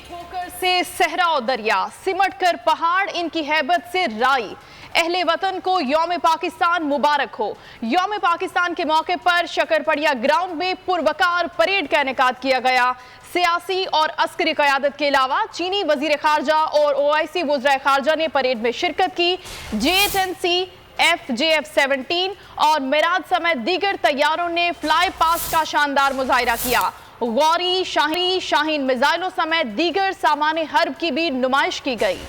ठोकर से सहरा और दरिया, सिमट कर पहाड़, इनकी हैबत से राई। अहले वतन को यौम पाकिस्तान मुबारक हो। यौम पाकिस्तान के मौके पर शकरपड़िया ग्राउंड में पुरवकार परेड का इनेकाद किया गया। सियासी और अस्करी क़यादत के अलावा चीनी वज़ीर ख़ारजा और OIC वज़ीर ख़ारजा ने परेड में शिरकत की। J-10C, FJF-17 और मिराज समेत दीगर तैयारों ने फ्लाई पास्ट का शानदार मुजाहिरा किया। गौरी, शाहीन मिसाइलों समेत दीगर सामान हर्ब की भी नुमाइश की गई।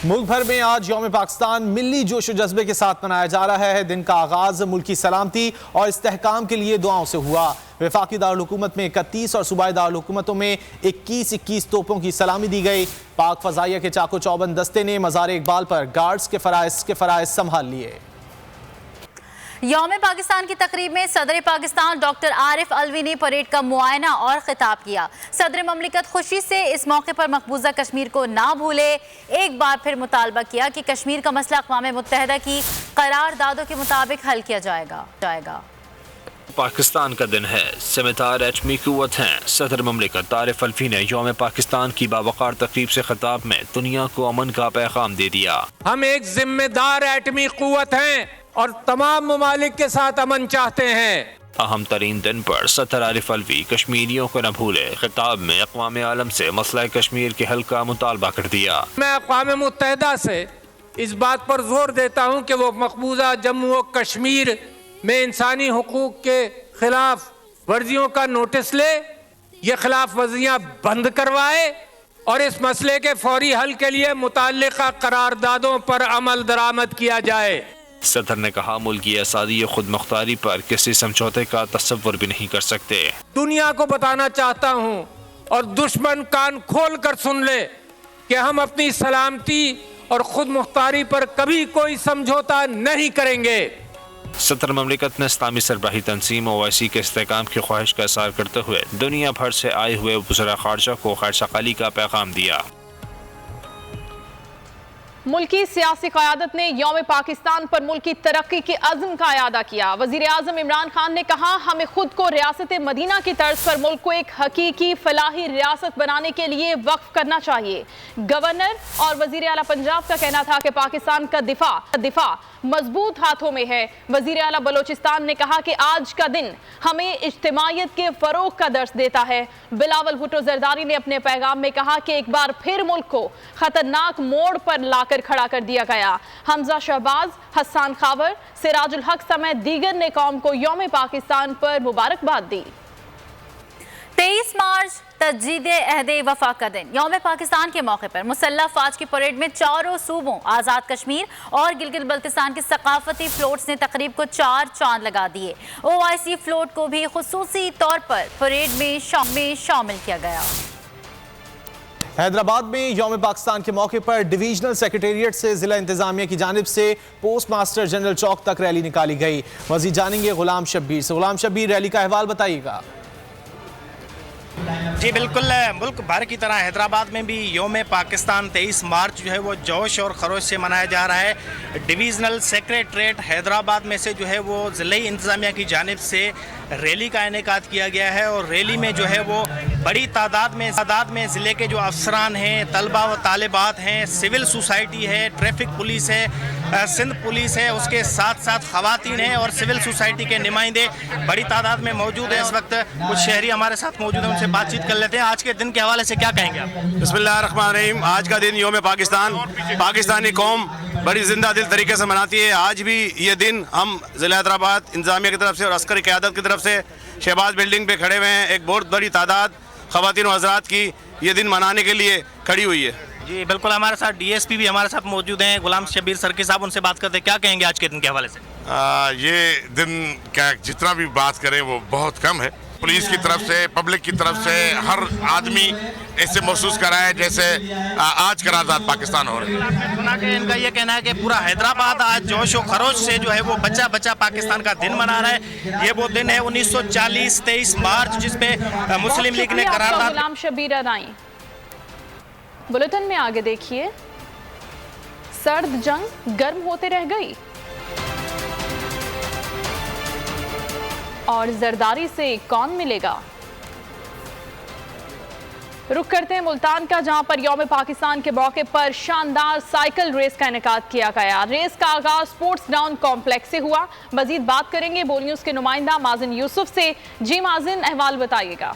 मुल्क भर में आज यौम पाकिस्तान मिली जोश और जज्बे के साथ मनाया जा रहा है। दिन का आगाज मुल्की सलामती और इस्तेहकाम के लिए दुआओं से हुआ। वफाकी दारुल हुकूमत में 31 और सूबाई दारुल हुकूमतों में 21 तोपों की सलामी दी गई। पाक फजाइया के चाको चौबंद दस्ते ने मज़ार इकबाल पर गार्ड्स के फराइज संभाल लिए। यौम पाकिस्तान की तकरीब में सदर पाकिस्तान डॉक्टर आरिफ अलवी ने परेड का मुआयना और खिताब किया। सदर ममलिकत खुशी से इस मौके पर मकबूजा कश्मीर को ना भूले, एक बार फिर मुतालबा किया कि कश्मीर का मसला अक़वाम मुत्तहिदा की करारदादों के मुताबिक हल किया जाएगा। पाकिस्तान का दिन है, सिमतार एटमी क़ुव्वत हैं। सदर ममलिकत आरिफ अलवी ने यौम पाकिस्तान की बावकार तकरीब से खिताब में दुनिया को अमन का पैगाम दे दिया। हम एक जिम्मेदार एटमी क़ुव्वत हैं और तमाम ममालिक के साथ अमन चाहते हैं। अहम तरीन दिन पर सदर आरिफ अलवी कश्मीरियों को न भूले, खिताब में अक़वाम आलम से मसला कश्मीर के हल का मुतालबा कर दिया। मैं अक़वाम मुत्तहिदा से इस बात पर जोर देता हूँ कि वो मकबूजा जम्मू और कश्मीर में इंसानी हुकूक के खिलाफ वर्जियों का नोटिस ले, ये खिलाफ वर्जियाँ बंद करवाए और इस मसले के फौरी हल के लिए मुताल्लिक़ा करारदादों पर अमल दरामद किया जाए। सदर ने कहा, मुल्क की आज़ादी और खुद मुख्तारी पर किसी समझौते का तसव्वुर भी नहीं कर सकते। दुनिया को बताना चाहता हूँ और दुश्मन कान खोल कर सुन ले कि हम अपनी सलामती और खुद मुख्तारी पर कभी कोई समझौता नहीं करेंगे। सदर ममलिकत ने इस्लामी सरबराही तंजीम OIC के इस्तेहकाम की ख्वाहिश का इज़हार करते हुए दुनिया भर से आए हुए वज़ीर ख़ारजा को खैर-सक़ाली का पैगाम दिया। मुल्की सियासी क़यादत ने यौम पाकिस्तान पर मुल्की तरक्की के अज़्म का अयादा किया। वज़ीर आज़म इमरान खान ने कहा, हमें खुद को रियासत मदीना की तर्ज पर मुल्क को एक हकीकी फलाही रियासत बनाने के लिए वक्फ करना चाहिए। गवर्नर और वज़ीर आला पंजाब का कहना था कि पाकिस्तान का दिफा मजबूत हाथों में है। वज़ीर आला बलोचिस्तान ने कहा कि आज का दिन हमें इज्तिमाइयत के फ़रोग़ का दर्स देता है। बिलावल भुट्टो ज़रदारी ने अपने पैगाम में कहा कि एक बार फिर मुल्क को खतरनाक मोड़ पर लाकर खड़ा कर दिया गया। हमजा शहबाज, हसन खावर, सिराजुल हक समेत दीगर ने कौम को यौम पाकिस्तान पर मुबारकबाद दी। 23 मार्च तजदीद अहदे वफा का दिन। यौम पाकिस्तान के मौके पर मुसल्लह फ़ौज की परेड में चारों सूबों आज़ाद कश्मीर और गिलगित बल्तिस्तान के सकाफती फ्लोट्स ने तकरीब को 4 चांद लगा दिए। OIC फ्लोट को भी खुसूसी तौर पर परेड में शामिल किया गया। हैदराबाद में यौम पाकिस्तान के मौके पर डिवीजनल सेक्रेटेरिएट से जिला इंतजामिया की जानिब से पोस्ट मास्टर जनरल चौक तक रैली निकाली गई। मज़ीद जानेंगे गुलाम शब्बीर से। गुलाम शब्बीर, रैली का अहवाल बताइएगा। जी बिल्कुल, मुल्क भर की तरह हैदराबाद में भी यौम पाकिस्तान 23 मार्च जो है वो जोश और खरोश से मनाया जा रहा है। डिवीज़नल सेक्रेटरीट हैदराबाद में से जो है वो ज़िले इंतज़ामिया की जानिब से रैली का इनेकाद किया गया है और रैली में जो है वो बड़ी तादाद में ज़िले के जो अफसरान हैं, तलबा व तालिबात हैं, सिविल सोसाइटी है, ट्रैफिक पुलिस है, सिंध पुलिस है, उसके साथ साथ ख़वातीन हैं और सिविल सोसाइटी के नुमाइंदे बड़ी तादाद में मौजूद हैं। इस वक्त कुछ शहरी हमारे साथ मौजूद हैं, उनसे बातचीत कर लेते हैं। आज के दिन के हवाले से क्या कहेंगे आप? बिस्मिल्लाहिर्रहमानिर्रहीम। आज का दिन यौम पाकिस्तान, पाकिस्तानी कौम बड़ी जिंदा दिल तरीके से मनाती है। आज भी ये दिन हम ज़िला हैदराबाद इंतजामिया की तरफ से और अस्करी क़यादत की तरफ से शहबाज बिल्डिंग पे खड़े हुए हैं। एक बहुत बड़ी तादाद ख़वातीन व हज़रात की ये दिन मनाने के लिए खड़ी हुई है। जी बिल्कुल, हमारे साथ DSP भी हमारे साथ मौजूद हैं, गुलाम शब्बीर सर के साहब, उनसे बात करते हैं। क्या कहेंगे आज के दिन के हवाले से? ये दिन क्या जितना भी बात करें वो बहुत कम है। पुलिस की तरफ से, पब्लिक की तरफ से हर आदमी ऐसे महसूस कर रहा है जैसे आज करारदाद पाकिस्तान हो रही है। आपने सुना कि इनका ये कहना है कि पूरा हैदराबाद आज जोश और खरोश से जो है वो बच्चा पाकिस्तान का दिन मना रहा है। ये वो दिन है 1940 23 मार्च जिसपे मुस्लिम लीग ने करारदाद। गुलाम शब्बीर अदाई बुलेटिन में आगे देखिए। सर्द जंग गर्म होते रह गई और जरदारी से कौन मिलेगा? रुख करते हैं मुल्तान का, जहां पर यौम पाकिस्तान के मौके पर शानदार साइकिल रेस का इनेकाद किया गया। रेस का आगाज स्पोर्ट्स ग्राउंड कॉम्प्लेक्स से हुआ। मजीद बात करेंगे बोल न्यूज के नुमाइंदा माजिन यूसुफ से। जी माजिन, अहवाल बताइएगा।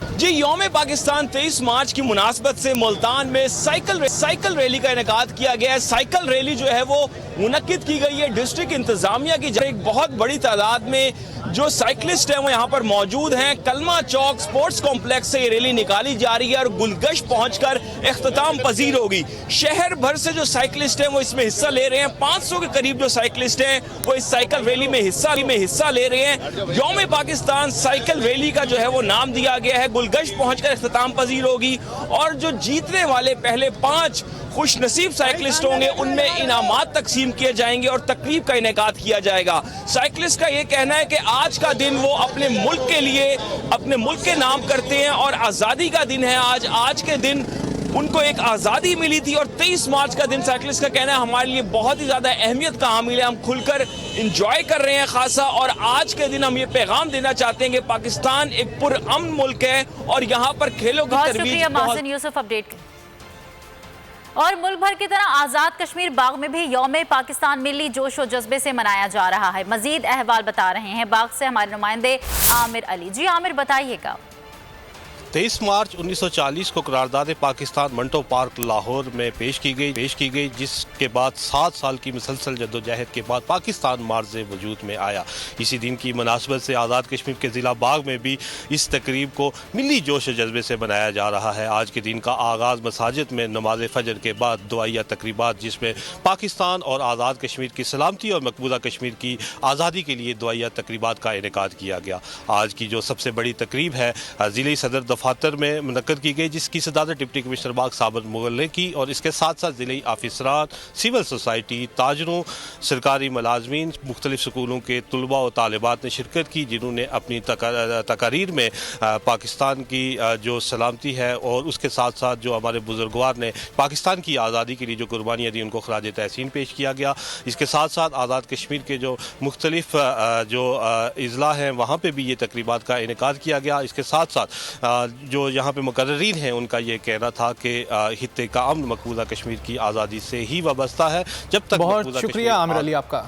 जी, यौम पाकिस्तान 23 मार्च की मुनासबत से मुल्तान में साइकिल रैली का इनेकाद किया गया है। साइकिल रैली जो है वो मुनक्किद की गई है डिस्ट्रिक्ट इंतजामिया की। एक बहुत बड़ी तादाद में जो साइकिलिस्ट हैं वो यहाँ पर मौजूद हैं। कलमा चौक स्पोर्ट्स कॉम्प्लेक्स से ये रैली निकाली जा रही है और गुलगश पहुंचकर इख्तिताम पजीर होगी। शहर भर से जो साइकिलिस्ट हैं वो इसमें हिस्सा ले रहे हैं। 500 के करीब जो साइकिलिस्ट हैं वो इस साइकिल रैली में हिस्सा ले रहे हैं। यौम पाकिस्तान साइकिल रैली का जो है वो नाम दिया गया है। गुलगश पहुंचकर इख्तिताम पजीर होगी और जो जीतने वाले पहले 5 खुश नसीब साइकिलिस्ट होंगे उनमें इनामात तकसीम किए जाएंगे और तकरीब का इनेकाद किया जाएगा। साइकिलिस्ट का ये कहना है कि आज का दिन वो अपने मुल्क के लिए, अपने मुल्क के नाम करते हैं और आज़ादी का दिन है आज के दिन उनको एक आज़ादी मिली थी और 23 मार्च का दिन साइकिलिस्ट का कहना है हमारे लिए बहुत ही ज़्यादा अहमियत का हामिल है। हम खुलकर इंजॉय कर रहे हैं खासा, और आज के दिन हम ये पैगाम देना चाहते हैं कि पाकिस्तान एक पुरअमन मुल्क है और यहाँ पर खेलों की तरबीज माजिन यूसुफ अपडेट। और मुल्क भर की तरह आज़ाद कश्मीर बाग में भी यौम पाकिस्तान मिली जोश और जज्बे से मनाया जा रहा है। मजीद अहवाल बता रहे हैं बाग से हमारे नुमाइंदे आमिर अली। जी आमिर, बताइएगा। 23 मार्च 1940 को करारदाद पाकिस्तान मंटो पार्क लाहौर में पेश की गई जिसके बाद 7 साल की मुसलसल जद्दोजहद के बाद पाकिस्तान मार्ज़ वजूद में आया। इसी दिन की मुनासबत से आज़ाद कश्मीर के ज़िला बाग में भी इस तकरीब को मिली जोश और जज्बे से मनाया जा रहा है। आज के दिन का आगाज़ मसाजिद में नमाज फजर के बाद दुआया तकरीबात, जिसमें पाकिस्तान और आज़ाद कश्मीर की सलामती और मकबूजा कश्मीर की आज़ादी के लिए दुआया तकरीबात का इनेकाद किया गया। आज की जो सबसे बड़ी तकरीब है ज़िले सदर दफातर में मुनक्कद की गई, जिसकी सदारत डिप्टी कमिश्नर बाग साबर मुगल ने की, और इसके साथ साथ ज़िले अफसरान, सिविल सोसाइटी, ताजरों, सरकारी मुलाजमीन, मुख्तलिफ स्कूलों के तलबा और तालिबात ने शिरकत की, जिन्होंने अपनी तकारीर में पाकिस्तान की जो सलामती है और उसके साथ साथ जो हमारे बुजुर्गवार ने पाकिस्तान की आज़ादी के लिए जो कुर्बानियाँ दी उनको खराज तहसीन पेश किया गया। इसके साथ साथ आज़ाद कश्मीर के जो मुख्तलिफ जो अज़ला हैं वहाँ पर भी ये तकरीबात का इनेकाद किया गया। इसके साथ साथ जो यहाँ पे मुकर्रीन हैं उनका ये कहना था कि हित्ते का अमन मकबूजा कश्मीर की आज़ादी से ही वाबस्ता है। जब तक बहुत शुक्रिया आमिर अली आपका।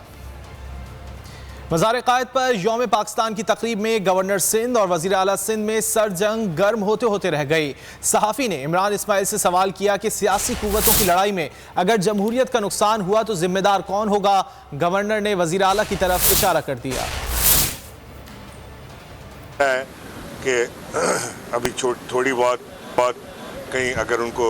मज़ार क़ायद पर यौम पाकिस्तान की तकरीब में गवर्नर सिंध और वज़ीर आला सिंध में सर जंग गर्म होते होते रह गई। सहाफ़ी ने इमरान इस्माइल से सवाल किया कि सियासी कुव्वतों की लड़ाई में अगर जमहूरियत का नुकसान हुआ तो जिम्मेदार कौन होगा। गवर्नर ने वज़ीर आला की तरफ इशारा कर दिया कि अभी थोड़ी बहुत कहीं अगर उनको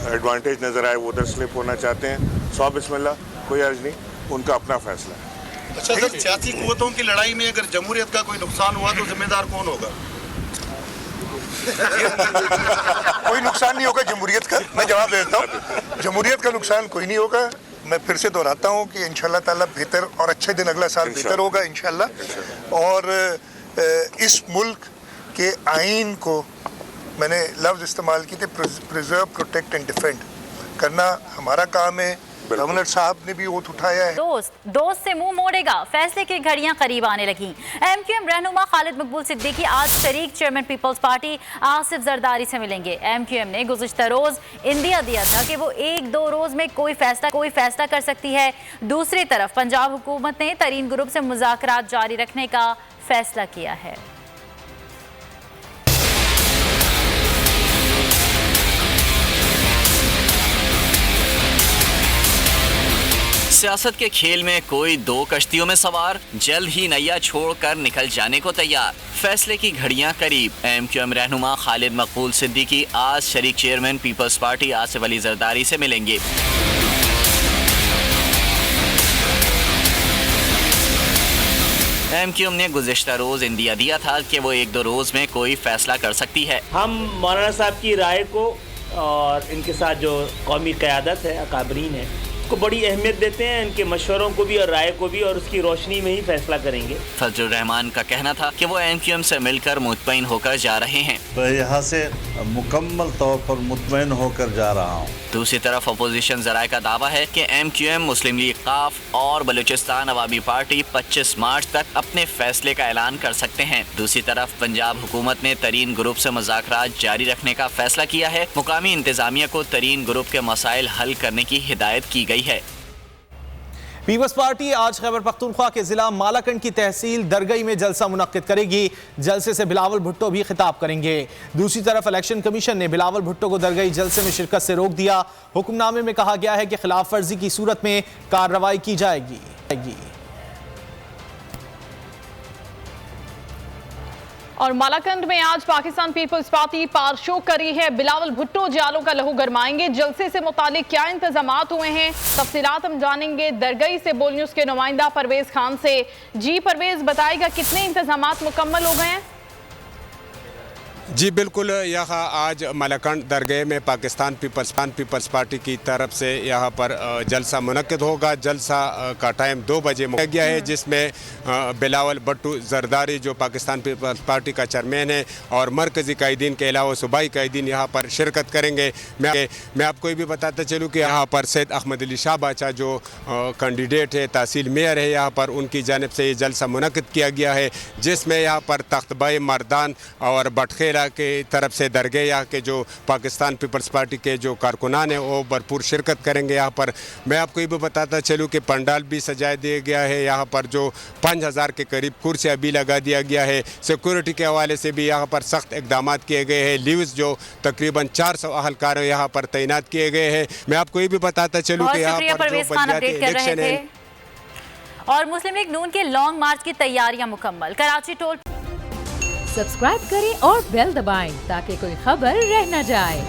एडवांटेज नज़र आए वो उधर स्लिप होना चाहते हैं, सौ बिस्मिल्लाह, कोई अर्ज नहीं, उनका अपना फैसला है। अच्छा सर, सियासी कुव्वतों की लड़ाई में अगर जमहूरियत का कोई नुकसान हुआ तो जिम्मेदार कौन होगा? कोई नुकसान नहीं होगा जमहूरियत का, मैं जवाब देता हूँ। जमहूरियत का नुकसान कोई नहीं होगा। मैं फिर से दोहराता हूँ कि इंशाल्लाह ताला बेहतर और अच्छे दिन अगला साल बेहतर होगा इंशाल्लाह। और इस मुल्क के आइन को मैंने लफ्ज़ इस्तेमाल की थे, प्रिजर्व, प्रोटेक्ट एंड डिफेंड करना हमारा काम है। गवर्नर साहब ने भी ओथ उठाया है। दोस्त से मुंह मोड़ेगा, फैसले की घड़ियां करीब आने लगी। MQM रहनुमा खालिद मकबूल सिद्दीकी आज शरीक चेयरमैन पीपल्स पार्टी आसिफ जरदारी से मिलेंगे। MQM ने गुज़िश्ता रोज इंदिया दिया था कि वो 1-2 रोज में कोई फैसला कर सकती है। दूसरी तरफ पंजाब हुकूमत ने तरीन ग्रुप से मुज़ाकरात जारी रखने का फैसला किया है। सियासत के खेल में कोई 2 कश्तियों में सवार, जल्द ही नैया छोड़कर निकल जाने को तैयार। फैसले की घड़ियां करीब। MQM रहनुमा खालिद मकबूल सिद्दीकी आज शरीक चेयरमैन पीपल्स पार्टी आसिफ अली जरदारी से मिलेंगे। MQM ने गुज़िश्ता रोज इंदिया दिया था कि वो 1-2 रोज में कोई फैसला कर सकती है। हम मौलाना साहब की राय को और इनके साथ जो कौमी क़यादत है, अकाबरीन है, को बड़ी अहमियत देते हैं, इनके मशवरों को भी और राय को भी, और उसकी रोशनी में ही फैसला करेंगे। फजलुर रहमान का कहना था कि वो MQM से मिलकर मुतमईन होकर जा रहे हैं। मैं यहाँ से मुकम्मल तौर पर मुतमईन होकर जा रहा हूँ। दूसरी तरफ अपोजिशन जराए का दावा है कि MQM, मुस्लिम लीग काफ और बलूचिस्तान अवामी पार्टी 25 मार्च तक अपने फैसले का ऐलान कर सकते हैं। दूसरी तरफ पंजाब हुकूमत ने तरीन ग्रुप से मुज़ाकरात जारी रखने का फैसला किया है। मुकामी इंतजामिया को तरीन ग्रुप के मसाइल हल करने की हिदायत की गई है। पीपल्स पार्टी आज खैबर पख्तूनख्वा के जिला मालाकंड की तहसील दरगई में जलसा मुनक्किद करेगी। जलसे से बिलावल भुट्टो भी खिताब करेंगे। दूसरी तरफ इलेक्शन कमीशन ने बिलावल भुट्टो को दरगई जलसे में शिरकत से रोक दिया। हुक्मनामे में कहा गया है कि खिलाफ वर्जी की सूरत में कार्रवाई की जाएगी। और मालाकंड में आज पाकिस्तान पीपल्स पार्टी पारशो करी है। बिलावल भुट्टो जालों का लहू गरमाएंगे। जलसे से मुतालिक क्या इंतजामात हुए हैं, तफसीलात हम जानेंगे दरगई से बोल न्यूज़ के नुमाइंदा परवेज खान से। जी परवेज, बताएगा कितने इंतजामात मुकम्मल हो गए हैं? जी बिल्कुल, यहाँ आज मालाकंड दरगाह में पाकिस्तान पीपल्स पार्टी की तरफ से यहाँ पर जलसा मुनक्किद होगा। जलसा का टाइम 2 बजे मुकर गया है, जिसमें बिलावल भुट्टो जरदारी जो पाकिस्तान पीपल्स पार्टी का चेयरमैन है और मरकज़ी कायदीन के अलावा सूबाई कायदीन यहाँ पर शिरकत करेंगे। मैं आपको ये भी बताता चलूँ कि यहाँ पर सैयद अहमद अली शाह बाचा जो कैंडिडेट है, तहसील मेयर है, यहाँ पर उनकी जानिब से ये जलसा मुनक्किद किया गया है, जिसमें यहाँ पर तख्तबाई मर्दान और बटखेरा के तरफ से दरगाह के जो पाकिस्तान पीपल्स पार्टी के जो कारकुनान हैं वो भरपूर शिरकत करेंगे। यहाँ पर मैं आपको ये भी बताता चलूँ कि पंडाल भी सजा दिया गया है। यहाँ पर जो 5000 के करीब कुर्सियाँ भी लगा दिया गया है। सिक्योरिटी के हवाले से भी यहाँ पर सख्त इकदाम किए गए हैं। लीव्स जो तकरीबन 400 अहलकार यहाँ पर तैनात किए गए हैं। मैं आपको ये भी बताता चलूँ कि यहाँ पर जो पंजाबी इलेक्शन है और मुस्लिम लीग नून के लॉन्ग मार्च की तैयारियां मुकम्मल। कराची टोल सब्सक्राइब करें और बेल दबाएं ताकि कोई खबर रह न जाए।